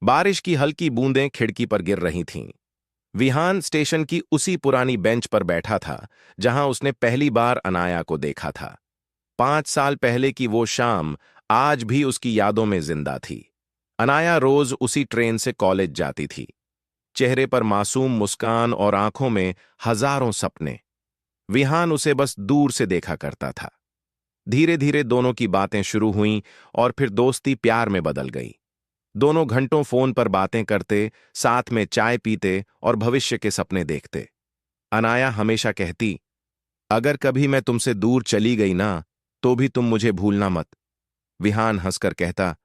बारिश की हल्की बूंदें खिड़की पर गिर रही थीं। विहान स्टेशन की उसी पुरानी बेंच पर बैठा था जहां उसने पहली बार अनाया को देखा था। 5 साल पहले की वो शाम आज भी उसकी यादों में जिंदा थी। अनाया रोज उसी ट्रेन से कॉलेज जाती थी, चेहरे पर मासूम मुस्कान और आंखों में हजारों सपने। विहान उसे बस दूर से देखा करता था। धीरे धीरे दोनों की बातें शुरू हुईं और फिर दोस्ती प्यार में बदल गई। दोनों घंटों फोन पर बातें करते, साथ में चाय पीते और भविष्य के सपने देखते। अनाया हमेशा कहती, अगर कभी मैं तुमसे दूर चली गई ना, तो भी तुम मुझे भूलना मत। विहान हंसकर कहता,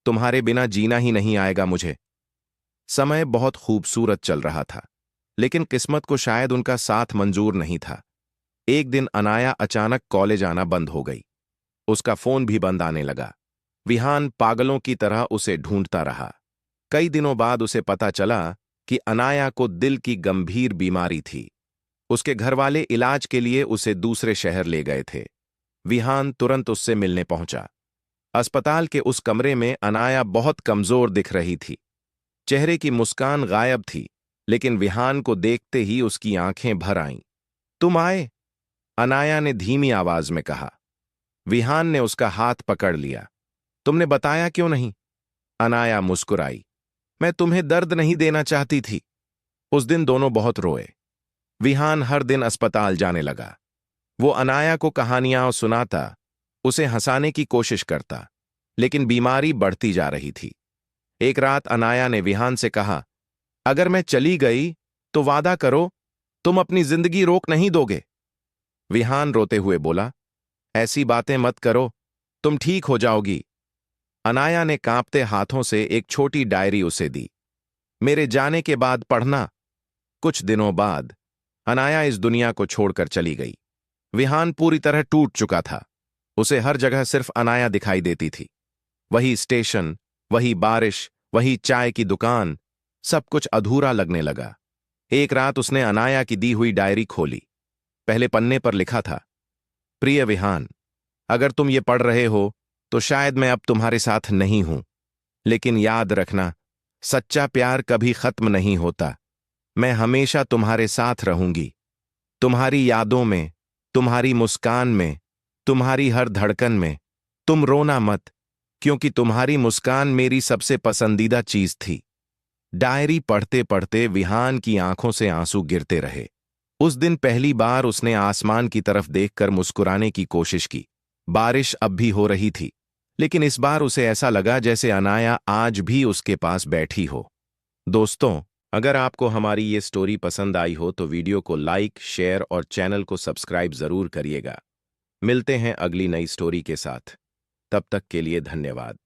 तुम्हारे बिना जीना ही नहीं आएगा मुझे। समय बहुत खूबसूरत चल रहा था, लेकिन किस्मत को शायद उनका साथ मंजूर नहीं था। एक दिन अनाया अचानक कॉलेज आना बंद हो गई। उसका फोन भी बंद आने लगा। विहान पागलों की तरह उसे ढूंढता रहा। कई दिनों बाद उसे पता चला कि अनाया को दिल की गंभीर बीमारी थी। उसके घरवाले इलाज के लिए उसे दूसरे शहर ले गए थे। विहान तुरंत उससे मिलने पहुंचा। अस्पताल के उस कमरे में अनाया बहुत कमजोर दिख रही थी। चेहरे की मुस्कान गायब थी, लेकिन विहान को देखते ही उसकी आंखें भर आईं। तुम आए? अनाया ने धीमी आवाज में कहा। विहान ने उसका हाथ पकड़ लिया। तुमने बताया क्यों नहीं? अनाया मुस्कुराई। मैं तुम्हें दर्द नहीं देना चाहती थी। उस दिन दोनों बहुत रोए। विहान हर दिन अस्पताल जाने लगा। वो अनाया को कहानियां सुनाता, उसे हंसाने की कोशिश करता, लेकिन बीमारी बढ़ती जा रही थी। एक रात अनाया ने विहान से कहा, अगर मैं चली गई तो वादा करो तुम अपनी जिंदगी रोक नहीं दोगे। विहान रोते हुए बोला, ऐसी बातें मत करो, तुम ठीक हो जाओगी। अनाया ने कांपते हाथों से एक छोटी डायरी उसे दी। मेरे जाने के बाद पढ़ना। कुछ दिनों बाद अनाया इस दुनिया को छोड़कर चली गई। विहान पूरी तरह टूट चुका था। उसे हर जगह सिर्फ अनाया दिखाई देती थी। वही स्टेशन, वही बारिश, वही चाय की दुकान, सब कुछ अधूरा लगने लगा। एक रात उसने अनाया की दी हुई डायरी खोली। पहले पन्ने पर लिखा था, प्रिय विहान, अगर तुम ये पढ़ रहे हो तो शायद मैं अब तुम्हारे साथ नहीं हूं, लेकिन याद रखना, सच्चा प्यार कभी खत्म नहीं होता। मैं हमेशा तुम्हारे साथ रहूंगी, तुम्हारी यादों में, तुम्हारी मुस्कान में, तुम्हारी हर धड़कन में। तुम रोना मत, क्योंकि तुम्हारी मुस्कान मेरी सबसे पसंदीदा चीज थी। डायरी पढ़ते पढ़ते विहान की आंखों से आंसू गिरते रहे। उस दिन पहली बार उसने आसमान की तरफ देखकर मुस्कुराने की कोशिश की। बारिश अब भी हो रही थी, लेकिन इस बार उसे ऐसा लगा जैसे अनाया आज भी उसके पास बैठी हो। दोस्तों, अगर आपको हमारी ये स्टोरी पसंद आई हो तो वीडियो को लाइक, शेयर और चैनल को सब्सक्राइब जरूर करिएगा। मिलते हैं अगली नई स्टोरी के साथ। तब तक के लिए धन्यवाद।